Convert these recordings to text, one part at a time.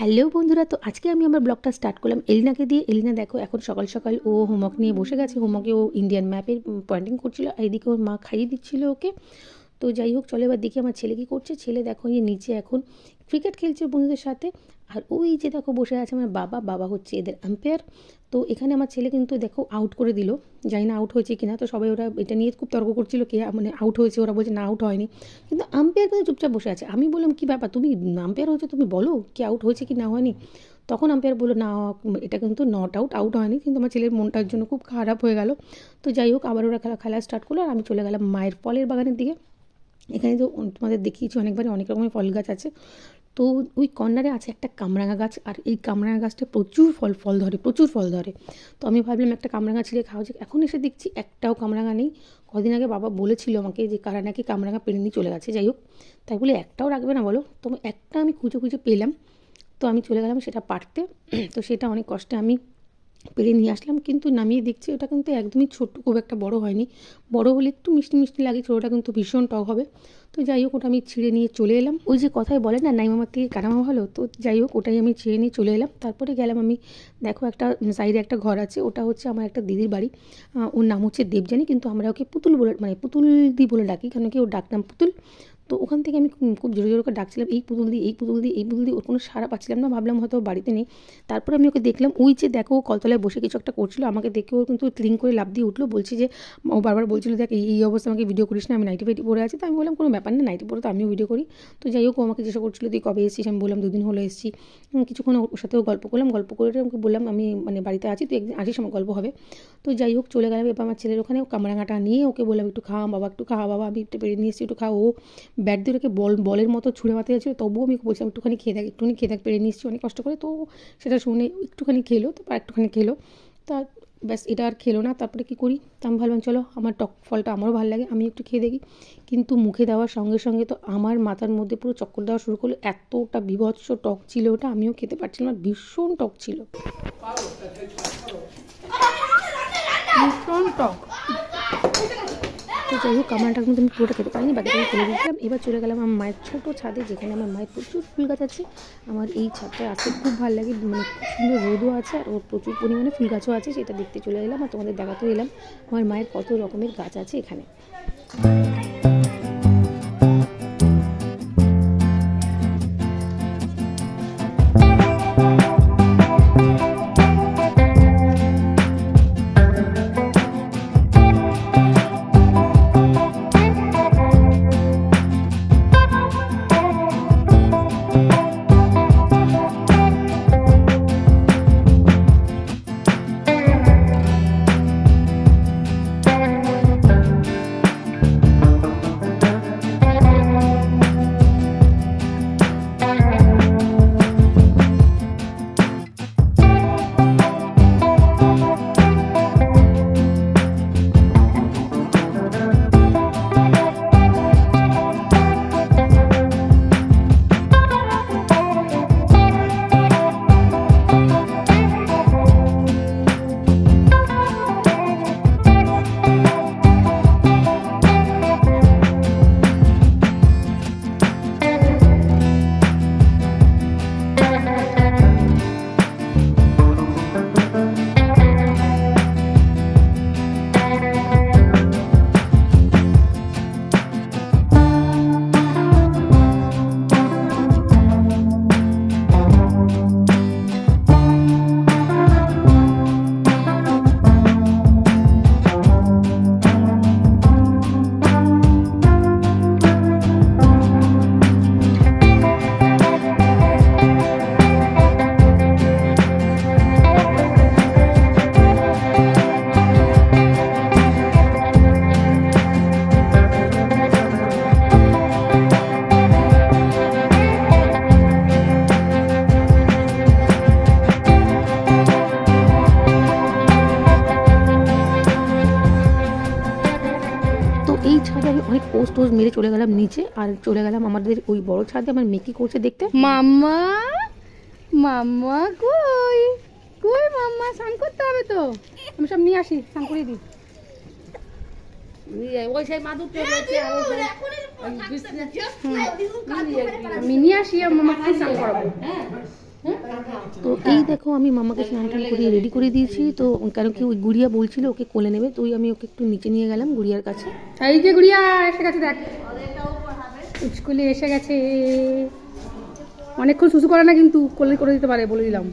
Hello বন্ধুরা, তো আজকে আমি আমার ব্লগটা স্টার্ট করলাম এলিনাকে দিয়ে। এলিনা দেখো এখন সকাল সকাল ও হোমওয়ার্ক নিয়ে বসে গেছে। হোমওয়ার্কে ও ইন্ডিয়ান ম্যাপের পয়েন্টিং করছিল, এইদিকে ওর মা খাইয়ে দিচ্ছিল ওকে। তো যাই হোক, চলো এবার দেখি আমার ছেলে কী করছে। ছেলে দেখো এই নিচে এখন ক্রিকেট খেলছে বন্ধুদের সাথে। আর ওই যে দেখো বসে আছে আমার বাবা হচ্ছে এদের আম্পায়ার। তো এখানে আমার ছেলে কিন্তু দেখো আউট করে দিল, জানি না আউট হয়েছে কিনা। তো সবাই ওরা এটা নিয়ে খুব তর্ক করছিল কে মানে আউট হয়েছে, ওরা বলছে না আউট হয়নি, কিন্তু আম্পায়ার কিন্তু চুপচাপ বসে আছে। আমি বললাম কী ব্যাপার, তুমি আম্পায়ার হয়েছে, তুমি বলো কি আউট হয়েছে কি না হয়নি। তখন আম্পায়ার বললো না, এটা কিন্তু নট আউট হয়নি। কিন্তু আমার ছেলের মনটার জন্য খুব খারাপ হয়ে গেল। তো যাই হোক, আবার ওরা খেলা স্টার্ট করলো আর আমি চলে গেলাম মায়ের ফলের বাগানের দিকে। এখানে তো তোমাদের দেখিয়েছি অনেকবারই, অনেক রকমের ফল গাছ আছে। তো ওই কর্নারে আছে একটা কামরাঙা গাছ, আর এই কামরাঙা গাছটা প্রচুর প্রচুর ফল ধরে। তো আমি ভাবলাম একটা কামরাঙা ছিঁড়ে খাওয়া যায়। এখন এসে দেখছি একটাও কামরাঙা নেই। কদিন আগে বাবা বলেছিল আমাকে যে কারা নাকি কামরাঙা পেড়ে নিয়ে চলে গেছে। যাই হোক, তাই বলে একটাও রাখবে না বলো। তো একটা আমি খুঁজে পেলাম, তো আমি চলে গেলাম সেটা পাড়তে। তো সেটা অনেক কষ্টে আমি পেরে নিয়ে আসলাম, কিন্তু নামিয়ে দেখছি ওটা কিন্তু একদমই ছোট্ট, খুব একটা বড় হয়নি। বড় হলে একটু মিষ্টি লাগে, ছোটোটা কিন্তু ভীষণ টক হবে। তো যাই হোক, ওটা আমি ছিঁড়ে নিয়ে চলে এলাম। ওই যে কথায় বলে না, নাই মামার থেকে কানামা ভালো, তো যাই হোক ওটাই আমি ছিঁড়ে নিয়ে চলে এলাম। তারপরে গেলাম আমি, দেখো একটা সাইডে একটা ঘর আছে, ওটা হচ্ছে আমার একটা দিদির বাড়ি। ওর নাম হচ্ছে দেবযানী, কিন্তু আমরা ওকে পুতুল বলে মানে পুতুলদি বলে ডাকি, কেন কি ওর ডাকনাম পুতুল। তো ওখান থেকে আমি খুব জোরে করে ডাকছিলাম এই পুতুল দি, ওর কোনো সাড়া পাচ্ছিলাম না। ভাবলাম হয়তো বাড়িতে নেই। তারপরে আমি ওকে দেখলাম, ওই যে দেখো কলতলায় বসে কিছু একটা করছিল। আমাকে দেখে ও কিন্তু ক্লিং করে লাফ দিয়ে উঠলো, বলছি যে ও বারবার বলছিল দেখ এই অবস্থা আমাকে ভিডিও করিস না, আমি নাইটি ফাইটি পরে আছি। তো আমি বললাম কোনো ব্যাপার না, নাইটি পরে তো আমিও ভিডিও করি। তো যাই হোক, ও আমাকে জিজ্ঞাসা করছিল তুই কবে এসেছিস। আমি বললাম 2 দিন হলো এসেছি। কিছুক্ষণ ওর সাথেও গল্প করলাম, গল্প করে ওকে বললাম আমি মানে বাড়িতে আছি, তুই একদিন আসিস, আমার গল্প হবে। তো যাই হোক চলে গেলাম। এবার আমার ছেলের ওখানে কামরাঙাটা নিয়ে ওকে বললাম একটু খাওয়া বাবা, আমি একটু পেরে নিয়ে এসেছি, একটু খাও। ও ব্যাট দিয়ে ওকে বলের মতো ছুঁড়ে মারতে যাচ্ছিলো, তবুও আমি বলছিলাম একটুখানি খেয়ে দেখ পেরে নিয়ে এসেছি অনেক কষ্ট করে। তো সেটা শুনে একটুখানি খেলো, তারপর একটুখানি খেলো। তা ব্যাস, এটা আর খেলো না। তারপরে কী করি, তো আমি ভাবলাম চলো আমার টক ফলটা আমারও ভালো লাগে, আমি একটু খেয়ে দেখি। কিন্তু মুখে দেওয়ার সঙ্গে সঙ্গে তো আমার মাথার মধ্যে পুরো চক্কর দেওয়া শুরু করলো। এতটা বীভৎস টক ছিল ওটা, আমিও খেতে পারছিলাম না, ভীষণ টক ছিল, ভীষণ টক। তো যাই হোক, কামরাটার মধ্যে আমি পুরোটা খেতে পারিনি, বাকিটা ফেলে দিয়েছিলাম। এবার চলে গেলাম আমার মায়ের ছোটো ছাদে, যেখানে আমার মায়ের প্রচুর ফুল গাছ আছে। আমার এই ছাদটায় আসতে খুব ভালো লাগে, মানে খুব সুন্দর রোদও আছে আর ওর প্রচুর পরিমাণে ফুল গাছও আছে। সেটা দেখতে চলে এলাম আর তোমাদের দেখাতেও এলাম আমার মায়ের কত রকমের গাছ আছে এখানে। অনেক পোস্ট মেরে চলে গেলাম নিচে, আর চলে গেলাম আমাদের ওই বড় ছাদে আমার মেকি করছে দেখতে। মাম্মা কই মাম্মা, স্নান করতে হবে তো, আমি সব নিয়ে আসি, স্নান করে দিই। আমি নিয়ে আসি, মামাকে স্নান করাবো। তো এই দেখো আমি মামাকে স্নান টান করিয়ে রেডি করে দিয়েছি। তো কারণ কি ওই গুড়িয়া বলছিল ওকে কোলে নেবে, তো আমি ওকে একটু নিচে নিয়ে গেলাম গুড়িয়ার কাছে। এই যে গুড়িয়া এসে গেছে, দেখ স্কুলে এসে গেছে। অনেকক্ষণ শুশু করে না কিন্তু কোলে করে দিতে পারে, বলে দিলাম।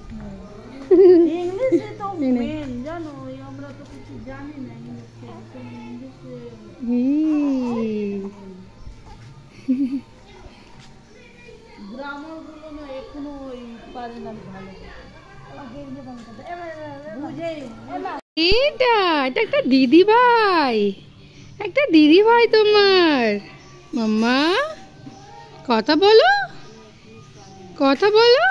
এটা একটা দিদি ভাই, একটা দিদি ভাই তোমার। মাম্মা কথা বলো, কথা বলো।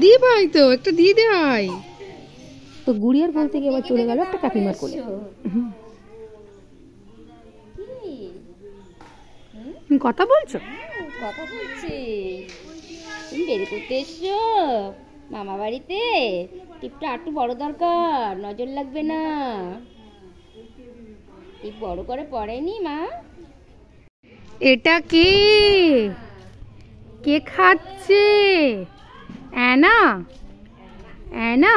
দি ভাই তো, একটা দিদি ভাই। তো গুড়িয়ার বলতে গিয়ে আবার চলে গেল একটা কাকিমার কোলে। কথা বলছো? কথা বলছি। তুমি বের করতে এসছো মামা বাড়িতে? টিপটা একটু বড় দরকার, নজর লাগবে না। টিপ বড় করে পড়েনি মা। এটা কে? কে খাচ্ছে? অ্যানা? অ্যানা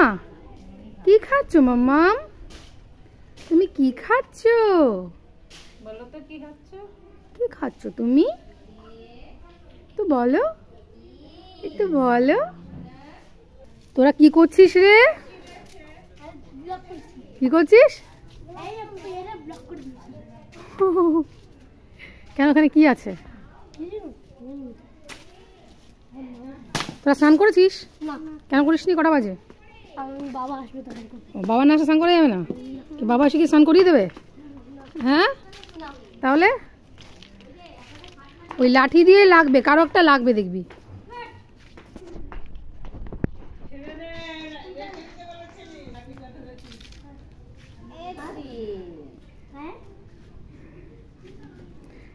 কি খাচ্ছ মাম্মাম? তুমি কি খাচ্ছ? বলো তো কি খাচ্ছ? কি খাচ্ছ তুমি? তো বলো, একটু বলো। তোরা কি করছিস রে? কি করছিস? কেন, ওখানে কি আছে? তোরা স্নান করেছিস? কেন করিসনি? কটা বাজে? বাবা না আসলে স্নান করা যাবে না? বাবা এসে কি স্নান করিয়ে দেবে? হ্যাঁ, তাহলে ওই লাঠি দিয়ে লাগবে, কারো একটা লাগবে দেখবি।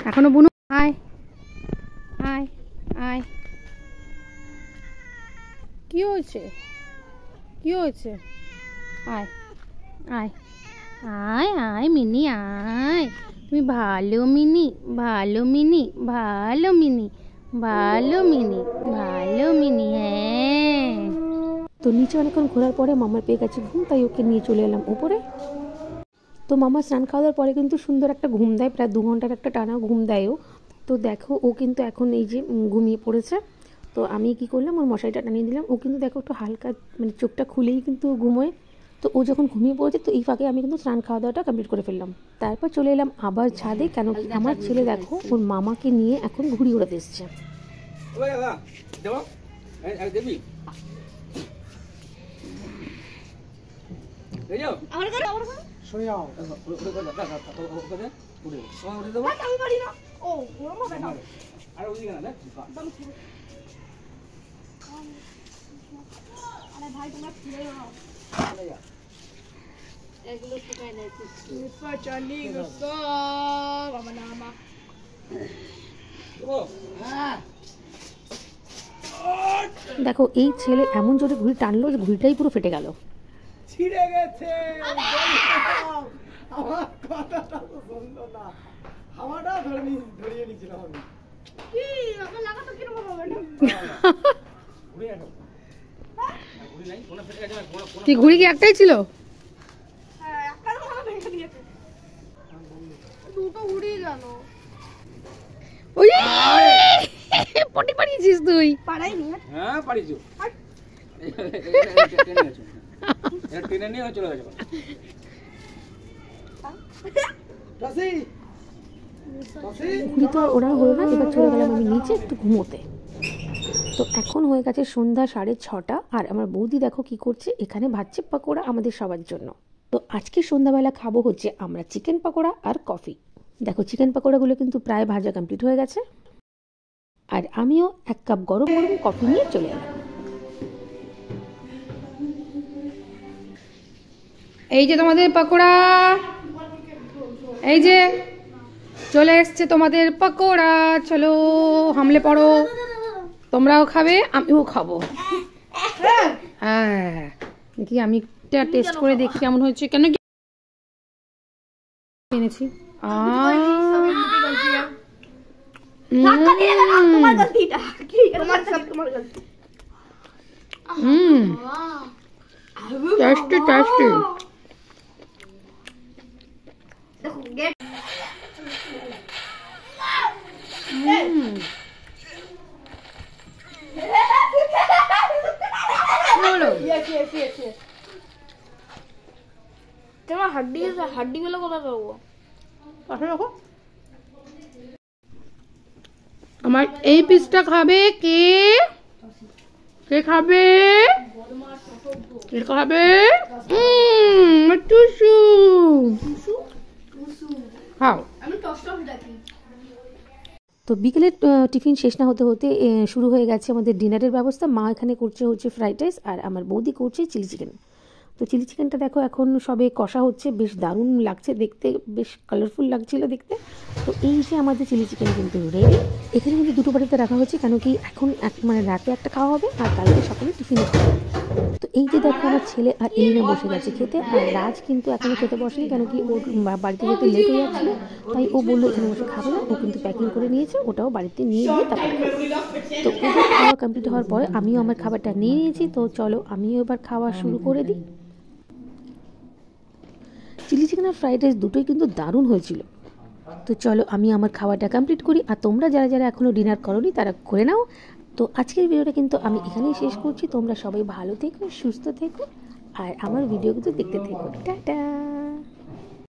এখনো বুনু আয় আয় আয়। কি হয়েছে? কি হয়েছে? আয় আয় আয় আয় মিনি আয়। তুমি ভালো মিনি, ভালো মিনি, ভালো মিনি, ভালো মিনি, ভালো মিনি। হ্যাঁ। তো নিচে অনেকক্ষণ ঘোরার পরে মামার পেয়ে গেছে ঘুম, তাই ওকে নিয়ে চলে এলাম উপরে। তো মামা স্নান খাওয়ার পরে কিন্তু সুন্দর একটা ঘুম দেয়, প্রায় 2 ঘন্টার একটা টানা ঘুম দেয় ও। তো দেখো ও কিন্তু এখন এই যে ঘুমিয়ে পড়েছে। তো আমি কি করলাম, ওর মশারিটা টানিয়ে দিলাম। ও কিন্তু দেখো একটু হালকা মানে চোখটা খুলেই কিন্তু ঘুমোয়। তো ও যখন ঘুমিয়ে পড়েছে, তো এই ফাঁকে আমি কিন্তু স্নান খাওয়া দাওয়াটা কমপ্লিট করে ফেললাম। তারপর চলে এলাম আবার ছাদে, কেন কি আমার ছেলে দেখো ওর মামাকে নিয়ে এখন ঘুড়ি ওড়াতে এসছে। দেখো এই ছেলে এমন জোরে ঘুড়ি টানলো যে ঘুড়িটাই পুরো ফেটে গেল। ছিঁড়ে গেছে। আমার কথাটা তো শুনলো না, হাওয়াটা ধরিয়ে নিয়েছিলাম আমি। কি আমার লাগাতো কি রকম হবে না? কি ঘুড়ি কি একটাই ছিল? হ্যাঁ, একটাই ভালো ভেঙে দিয়েছে। দুটো উড়িয়ে গেল। ওই পটি পারিয়েছিস তুই? পারাইনি। হ্যাঁ পারিছো। এটা টেনে নিয়ে চলে গেছে। ঘুড়ি তো ওরা হলো না, এবার চলে গেলাম আমি নিচে একটু ঘুমোতে। তো এখন হয়ে গেছে সন্ধ্যা 6:30, আর আমার বৌদি দেখো কি করছে, এখানে ভাজছে পকোড়া আমাদের সবার জন্য। তো আজকে সন্ধ্যাবেলা খাবো হচ্ছে আমরা চিকেন পকোড়া আর কফি। দেখো চিকেন পকোড়াগুলো কিন্তু প্রায় ভাজা কমপ্লিট হয়ে গেছে, আর আমিও 1 কাপ গরম গরম কফি নিয়ে চলে এলাম। এই যে তোমাদের পকোড়া, এই যে চলে এসছে তোমাদের পকোড়া। চলো হামলে পড়ো, তোমরাও খাবে আমিও খাবো। হ্যাঁ দেখি আমি একটা টেস্ট করে দেখি কেমন হয়েছে। কেন কি এনেছি? Tasty tasty. তোমার হাড্ডি গুলো কোথায় পাবো? পাশে রাখো। আমার এই পিসটা খাবে কে? কে খাবে? কে খাবে? টুসু খাও। তো বিকেলের টিফিন শেষ না হতে হতে শুরু হয়ে গেছে আমাদের ডিনারের ব্যবস্থা। মা এখানে করছে হচ্ছে ফ্রাইড রাইস আর আমার বৌদি করছে চিলি চিকেন। তো চিলি চিকেনটা দেখো এখন সবে কষা হচ্ছে, বেশ দারুণ লাগছে দেখতে, বেশ কালারফুল লাগছিল দেখতে। তো এই যে আমাদের চিলি চিকেন কিন্তু রেডি। এখানে কিন্তু দুটো বাড়িতে রাখা হচ্ছে, কেন কি এখন মানে রাতে একটা খাওয়া হবে আর কালকে সকালে টিফিনে খাওয়া হবে। তো এই যে দেখো আমার ছেলে আর এলিনা বসে গেছে খেতে, আর রাজ কিন্তু এখনও খেতে বসেনি, কেন কি ওর বাড়িতে যেতে লেট হয়ে যাচ্ছিলো, তাই ও বললো এখানে বসে খাবে না। ও কিন্তু প্যাকিং করে নিয়েছে, ওটাও বাড়িতে নিয়ে গিয়ে তারপর খাবে। তো ওদের খাওয়া কমপ্লিট হওয়ার পরে আমিও আমার খাবারটা নিয়ে নিয়েছি। তো চলো আমিও এবার খাওয়া শুরু করে দিই। চিলি চিকেন আর ফ্রাইড রাইস দুটোই কিন্তু দারুণ হয়েছিল। তো চলো আমি আমার খাওয়াটা কমপ্লিট করি, আর তোমরা যারা যারা এখনও ডিনার করোনি তারা করে নাও। তো আজকের ভিডিওটা কিন্তু আমি এখানেই শেষ করছি। তোমরা সবাই ভালো থেকো, সুস্থ থেকো, আর আমার ভিডিও কিন্তু দেখতে থেকো। টাটা।